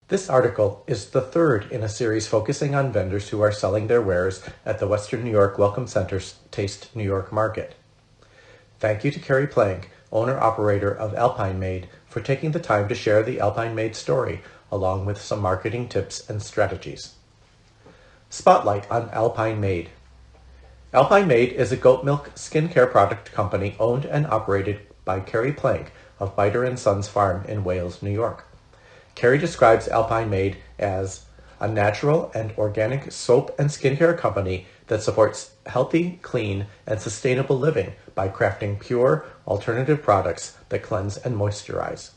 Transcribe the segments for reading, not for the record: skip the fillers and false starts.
This article is the third in a series focusing on vendors who are selling their wares at the Western New York Welcome Center's Taste New York Market. Thank you to Carrie Plank, owner-operator of Alpine Made, for taking the time to share the Alpine Made story, along with some marketing tips and strategies. Spotlight on Alpine Made. Alpine Made is a goat milk skincare product company owned and operated by Carrie Plank of Biter & Sons Farm in Wales, New York. Carrie describes Alpine Made as a natural and organic soap and skincare company that supports healthy, clean, and sustainable living by crafting pure, alternative products that cleanse and moisturize.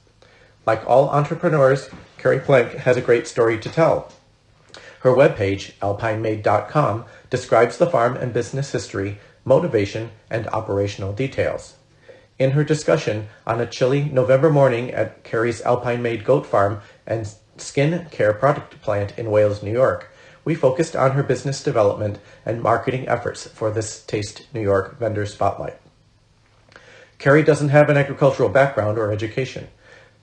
Like all entrepreneurs, Carrie Plank has a great story to tell. Her webpage, alpinemade.com, describes the farm and business history, motivation, and operational details. In her discussion on a chilly November morning at Carrie's Alpine Made goat farm and skin care product plant in Wales, New York, we focused on her business development and marketing efforts for this Taste New York vendor spotlight. Carrie doesn't have an agricultural background or education.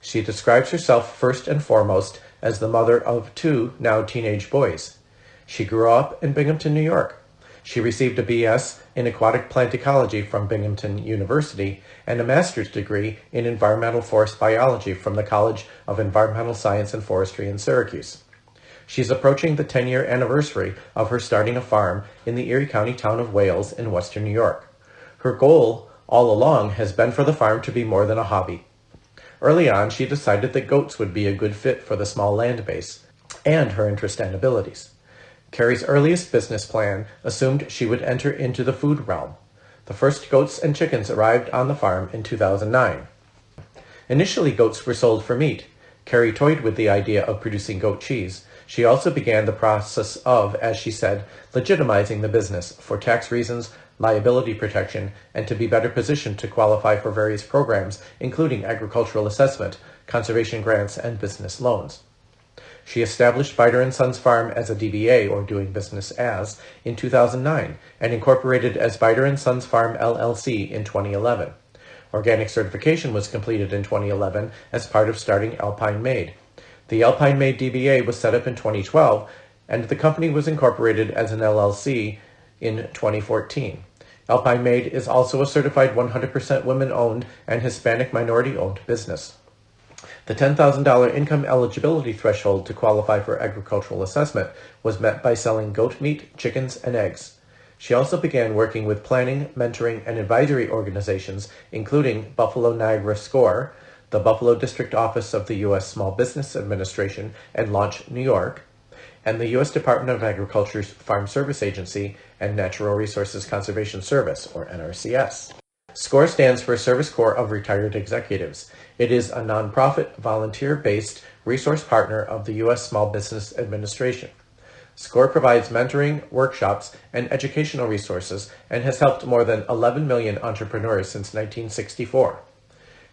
She describes herself first and foremost as the mother of two now teenage boys. She grew up in Binghamton, New York. She received a BS in aquatic plant ecology from Binghamton University and a master's degree in environmental forest biology from the College of Environmental Science and Forestry in Syracuse. She's approaching the 10-year anniversary of her starting a farm in the Erie County town of Wales in western New York. Her goal all along has been for the farm to be more than a hobby. Early on, she decided that goats would be a good fit for the small land base and her interest and abilities. Carrie's earliest business plan assumed she would enter into the food realm. The first goats and chickens arrived on the farm in 2009. Initially, goats were sold for meat. Carrie toyed with the idea of producing goat cheese. She also began the process of, as she said, legitimizing the business for tax reasons, liability protection, and to be better positioned to qualify for various programs, including agricultural assessment, conservation grants, and business loans. She established Biter & Sons Farm as a DBA, or doing business as, in 2009, and incorporated as Biter & Sons Farm LLC in 2011. Organic certification was completed in 2011 as part of starting Alpine Made. The Alpine Made DBA was set up in 2012, and the company was incorporated as an LLC in 2014. Alpine Made is also a certified 100% women-owned and Hispanic minority-owned business. The $10,000 income eligibility threshold to qualify for agricultural assessment was met by selling goat meat, chickens, and eggs. She also began working with planning, mentoring, and advisory organizations, including Buffalo Niagara SCORE, the Buffalo District Office of the U.S. Small Business Administration and Launch New York, and the U.S. Department of Agriculture's Farm Service Agency and Natural Resources Conservation Service, or NRCS. SCORE stands for Service Corps of Retired Executives. It is a nonprofit, volunteer-based resource partner of the U.S. Small Business Administration. SCORE provides mentoring, workshops, and educational resources and has helped more than 11 million entrepreneurs since 1964.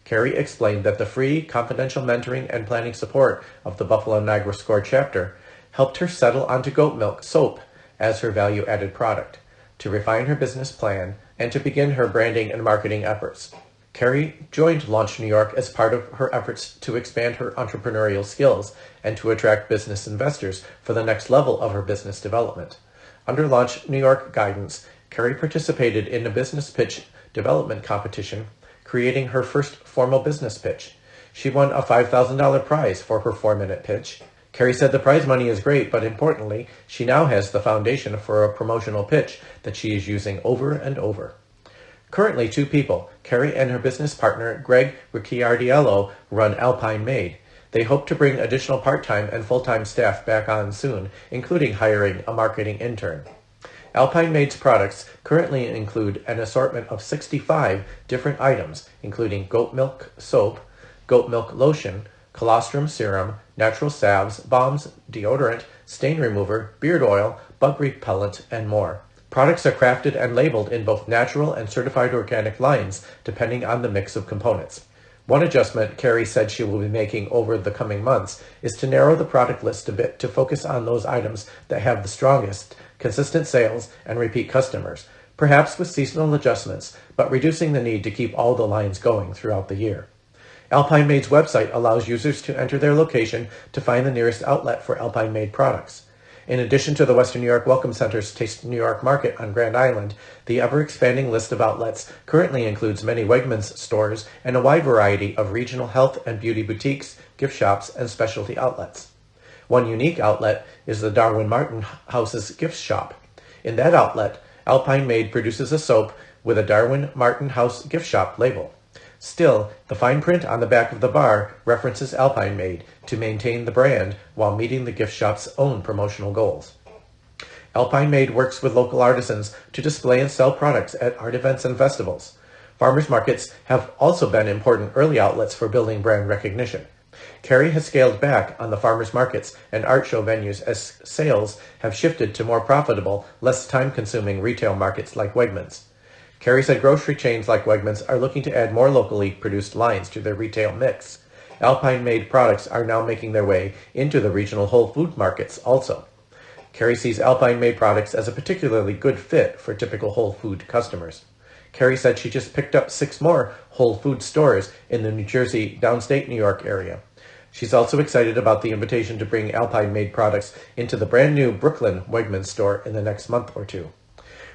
Carrie explained that the free, confidential mentoring and planning support of the Buffalo Niagara SCORE chapter helped her settle onto goat milk soap as her value-added product, to refine her business plan, and to begin her branding and marketing efforts. Carrie joined Launch New York as part of her efforts to expand her entrepreneurial skills and to attract business investors for the next level of her business development. Under Launch New York guidance, Carrie participated in a business pitch development competition, creating her first formal business pitch. She won a $5,000 prize for her 4-minute pitch. Carrie said the prize money is great, but importantly, she now has the foundation for a promotional pitch that she is using over and over. Currently, 2 people, Carrie and her business partner, Greg Ricciardiello, run Alpine Made. They hope to bring additional part-time and full-time staff back on soon, including hiring a marketing intern. Alpine Made's products currently include an assortment of 65 different items, including goat milk soap, goat milk lotion, colostrum serum, natural salves, balms, deodorant, stain remover, beard oil, bug repellent, and more. Products are crafted and labeled in both natural and certified organic lines, depending on the mix of components. One adjustment Carrie said she will be making over the coming months is to narrow the product list a bit to focus on those items that have the strongest, consistent sales and repeat customers, perhaps with seasonal adjustments, but reducing the need to keep all the lines going throughout the year. Alpine Made's website allows users to enter their location to find the nearest outlet for Alpine Made products. In addition to the Western New York Welcome Center's Taste New York Market on Grand Island, the ever-expanding list of outlets currently includes many Wegmans stores and a wide variety of regional health and beauty boutiques, gift shops, and specialty outlets. One unique outlet is the Darwin Martin House's gift shop. In that outlet, Alpine Made produces a soap with a Darwin Martin House gift shop label. Still, the fine print on the back of the bar references Alpine Made to maintain the brand while meeting the gift shop's own promotional goals. Alpine Made works with local artisans to display and sell products at art events and festivals. Farmers markets have also been important early outlets for building brand recognition. Carrie has scaled back on the farmers markets and art show venues as sales have shifted to more profitable, less time-consuming retail markets like Wegmans. Carrie said grocery chains like Wegmans are looking to add more locally produced lines to their retail mix. Alpine Made products are now making their way into the regional Whole Food markets also. Carrie sees Alpine Made products as a particularly good fit for typical Whole Food customers. Carrie said she just picked up 6 more Whole Food stores in the New Jersey, downstate New York area. She's also excited about the invitation to bring Alpine Made products into the brand new Brooklyn Wegmans store in the next month or two.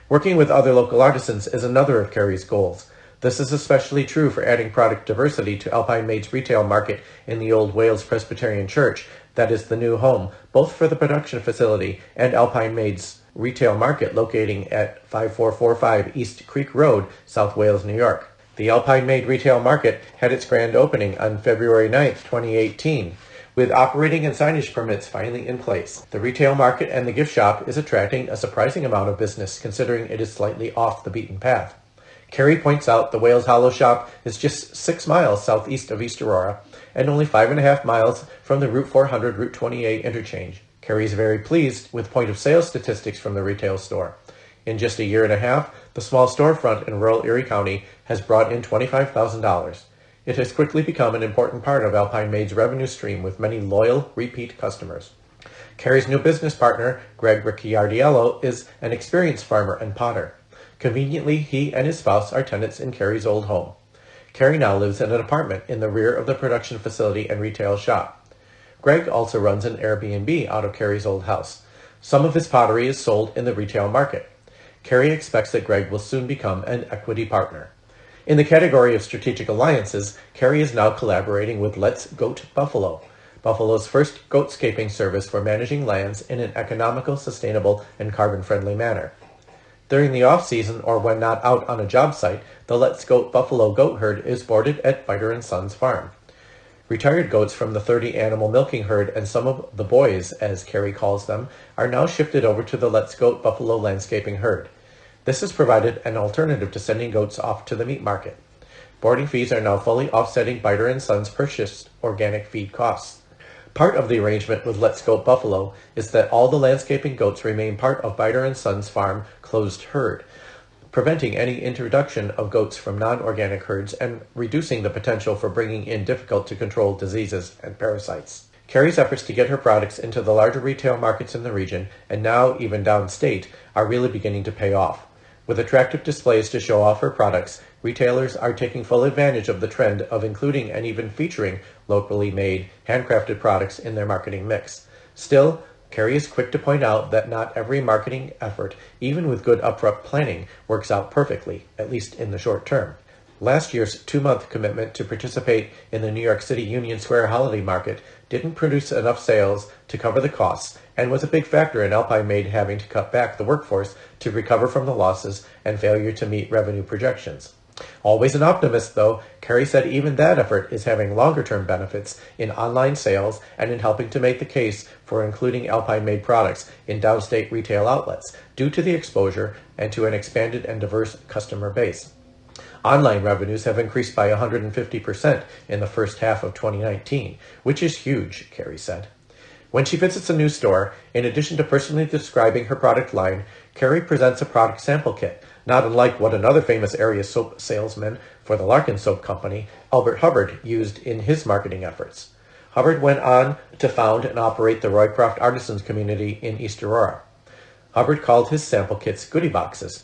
Working with other local artisans is another of Carrie's goals. This is especially true for adding product diversity to Alpine Made's retail market in the old Wales Presbyterian Church, that is the new home, both for the production facility and Alpine Made's retail market locating at 5445 East Creek Road, South Wales, New York. The Alpine Made retail market had its grand opening on February 9, 2018. With operating and signage permits finally in place, the retail market and the gift shop is attracting a surprising amount of business considering it is slightly off the beaten path. Carrie points out the Wales Hollow shop is just 6 miles southeast of East Aurora and only 5.5 miles from the Route 400 Route 28 interchange. Carrie is very pleased with point-of-sale statistics from the retail store. In just a year and a half, the small storefront in rural Erie County has brought in $25,000. It has quickly become an important part of Alpine Made's revenue stream with many loyal, repeat customers. Carrie's new business partner, Greg Ricciardiello, is an experienced farmer and potter. Conveniently, he and his spouse are tenants in Carrie's old home. Carrie now lives in an apartment in the rear of the production facility and retail shop. Greg also runs an Airbnb out of Carrie's old house. Some of his pottery is sold in the retail market. Carrie expects that Greg will soon become an equity partner. In the category of strategic alliances, Carrie is now collaborating with Let's Goat Buffalo, Buffalo's first goatscaping service for managing lands in an economical, sustainable, and carbon-friendly manner. During the off-season or when not out on a job site, the Let's Goat Buffalo goat herd is boarded at Biter & Sons Farm. Retired goats from the 30-animal milking herd and some of the boys, as Carrie calls them, are now shifted over to the Let's Goat Buffalo landscaping herd. This has provided an alternative to sending goats off to the meat market. Boarding fees are now fully offsetting Biter & Sons' purchased organic feed costs. Part of the arrangement with Let's Goat Buffalo is that all the landscaping goats remain part of Biter & Sons Farm closed herd, preventing any introduction of goats from non-organic herds and reducing the potential for bringing in difficult-to-control diseases and parasites. Carrie's efforts to get her products into the larger retail markets in the region, and now even downstate, are really beginning to pay off. With attractive displays to show off her products, retailers are taking full advantage of the trend of including and even featuring locally made, handcrafted products in their marketing mix. Still, Carrie is quick to point out that not every marketing effort, even with good upfront planning, works out perfectly, at least in the short term. Last year's 2-month commitment to participate in the New York City Union Square holiday market didn't produce enough sales to cover the costs and was a big factor in Alpine Made having to cut back the workforce to recover from the losses and failure to meet revenue projections. Always an optimist, though, Carrie said even that effort is having longer-term benefits in online sales and in helping to make the case for including Alpine Made products in downstate retail outlets due to the exposure and to an expanded and diverse customer base. Online revenues have increased by 150% in the first half of 2019, which is huge, Carrie said. When she visits a new store, in addition to personally describing her product line, Carrie presents a product sample kit, not unlike what another famous area soap salesman for the Larkin Soap Company, Albert Hubbard, used in his marketing efforts. Hubbard went on to found and operate the Roycroft Artisans community in East Aurora. Hubbard called his sample kits goodie boxes.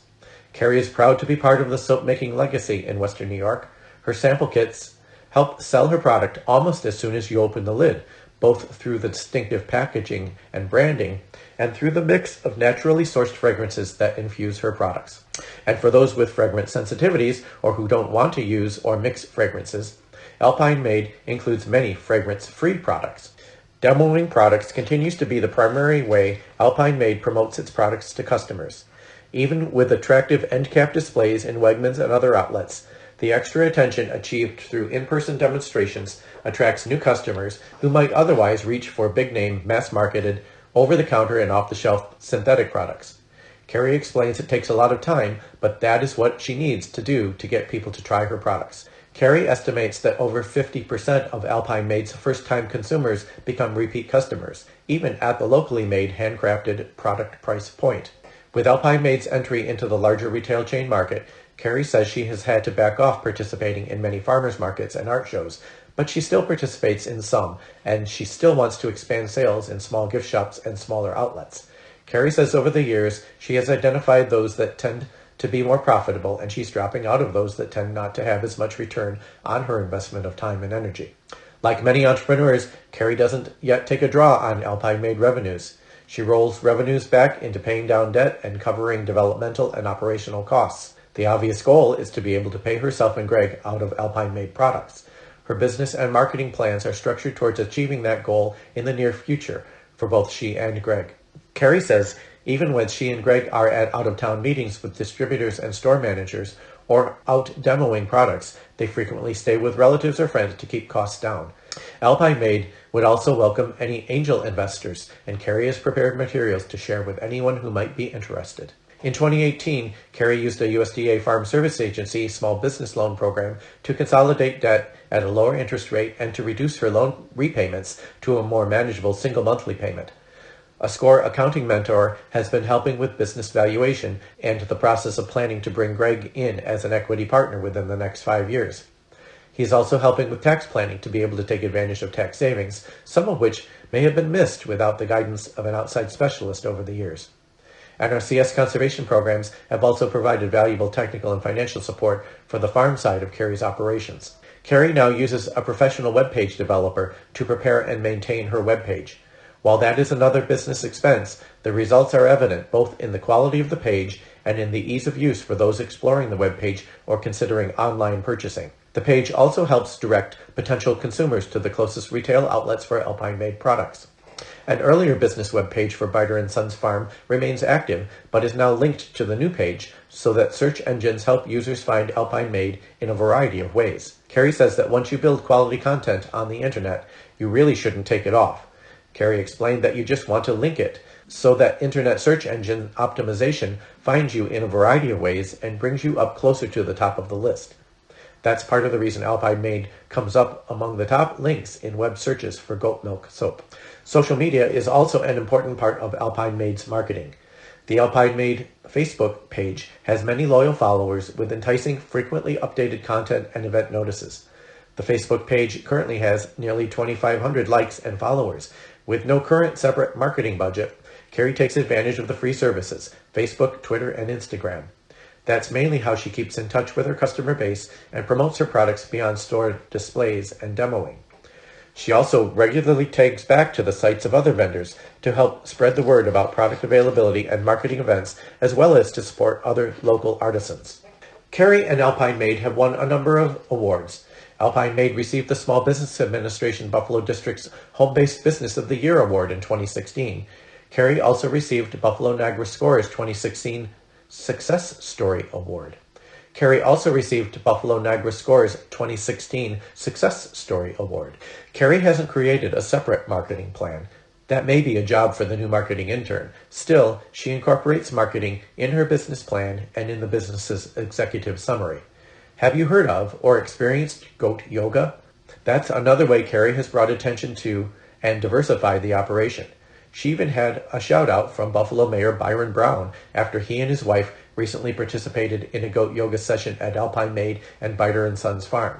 Carrie is proud to be part of the soap-making legacy in Western New York. Her sample kits help sell her product almost as soon as you open the lid, both through the distinctive packaging and branding, and through the mix of naturally sourced fragrances that infuse her products. And for those with fragrance sensitivities or who don't want to use or mix fragrances, Alpine Made includes many fragrance-free products. Demoing products continues to be the primary way Alpine Made promotes its products to customers. Even with attractive end-cap displays in Wegmans and other outlets, the extra attention achieved through in-person demonstrations attracts new customers who might otherwise reach for big-name, mass-marketed, over-the-counter and off-the-shelf synthetic products. Carrie explains it takes a lot of time, but that is what she needs to do to get people to try her products. Carrie estimates that over 50% of Alpine Made's first-time consumers become repeat customers, even at the locally made, handcrafted product price point. With Alpine Made's entry into the larger retail chain market, Carrie says she has had to back off participating in many farmers markets and art shows, but she still participates in some, and she still wants to expand sales in small gift shops and smaller outlets. Carrie says over the years, she has identified those that tend to be more profitable, and she's dropping out of those that tend not to have as much return on her investment of time and energy. Like many entrepreneurs, Carrie doesn't yet take a draw on Alpine Made revenues. She rolls revenues back into paying down debt and covering developmental and operational costs. The obvious goal is to be able to pay herself and Greg out of Alpine Made products. Her business and marketing plans are structured towards achieving that goal in the near future for both she and Greg. Carrie says even when she and Greg are at out-of-town meetings with distributors and store managers or out demoing products, they frequently stay with relatives or friends to keep costs down. Alpine Made would also welcome any angel investors, and Carrie has prepared materials to share with anyone who might be interested. In 2018, Carrie used a USDA Farm Service Agency small business loan program to consolidate debt at a lower interest rate and to reduce her loan repayments to a more manageable single monthly payment. A SCORE accounting mentor has been helping with business valuation and the process of planning to bring Greg in as an equity partner within the next 5 years. He is also helping with tax planning to be able to take advantage of tax savings, some of which may have been missed without the guidance of an outside specialist over the years. NRCS conservation programs have also provided valuable technical and financial support for the farm side of Carrie's operations. Carrie now uses a professional web page developer to prepare and maintain her web page. While that is another business expense, the results are evident both in the quality of the page and in the ease of use for those exploring the web page or considering online purchasing. The page also helps direct potential consumers to the closest retail outlets for Alpine Made products. An earlier business web page for Biter & Sons Farm remains active, but is now linked to the new page so that search engines help users find Alpine Made in a variety of ways. Carrie says that once you build quality content on the internet, you really shouldn't take it off. Carrie explained that you just want to link it so that internet search engine optimization finds you in a variety of ways and brings you up closer to the top of the list. That's part of the reason Alpine Made comes up among the top links in web searches for goat milk soap. Social media is also an important part of Alpine Made's marketing. The Alpine Made Facebook page has many loyal followers with enticing, frequently updated content and event notices. The Facebook page currently has nearly 2,500 likes and followers. With no current separate marketing budget, Carrie takes advantage of the free services, Facebook, Twitter, and Instagram. That's mainly how she keeps in touch with her customer base and promotes her products beyond store displays and demoing. She also regularly tags back to the sites of other vendors to help spread the word about product availability and marketing events, as well as to support other local artisans. Carrie and Alpine Made have won a number of awards. Alpine Made received the Small Business Administration Buffalo District's Home-Based Business of the Year Award in 2016. Carrie also received Buffalo Niagara Score's 2016 Success Story Award. Carrie also received Buffalo Niagara Score's 2016 Success Story Award. Carrie hasn't created a separate marketing plan. That may be a job for the new marketing intern. Still, she incorporates marketing in her business plan and in the business's executive summary. Have you heard of or experienced goat yoga? That's another way Carrie has brought attention to and diversified the operation. She even had a shout out from Buffalo Mayor Byron Brown after he and his wife recently participated in a goat yoga session at Alpine Made and Biter & Sons Farm.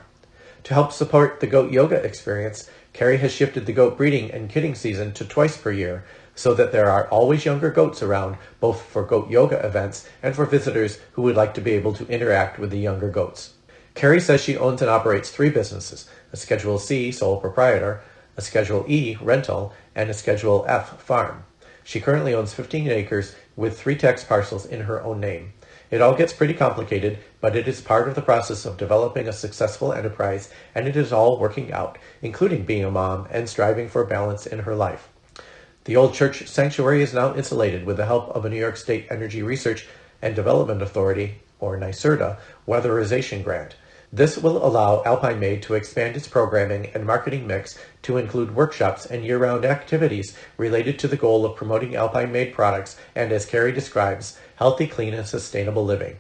To help support the goat yoga experience, Carrie has shifted the goat breeding and kidding season to twice per year so that there are always younger goats around, both for goat yoga events and for visitors who would like to be able to interact with the younger goats. Carrie says she owns and operates 3 businesses: a Schedule C sole proprietor, a Schedule E rental, and a Schedule F farm. She currently owns 15 acres with 3 tax parcels in her own name. It all gets pretty complicated, but it is part of the process of developing a successful enterprise, and it is all working out, including being a mom and striving for balance in her life. The old church sanctuary is now insulated with the help of a New York State Energy Research and Development Authority, or NYSERDA, weatherization grant. This will allow Alpine Made to expand its programming and marketing mix to include workshops and year-round activities related to the goal of promoting Alpine Made products and, as Carrie describes, healthy, clean, and sustainable living.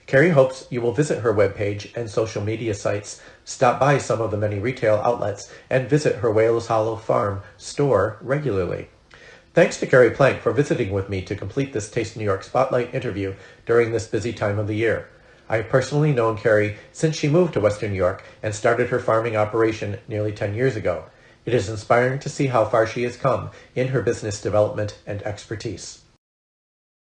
Carrie hopes you will visit her webpage and social media sites, stop by some of the many retail outlets, and visit her Wales Hollow Farm store regularly. Thanks to Carrie Plank for visiting with me to complete this Taste New York Spotlight interview during this busy time of the year. I have personally known Carrie since she moved to Western New York and started her farming operation nearly 10 years ago. It is inspiring to see how far she has come in her business development and expertise.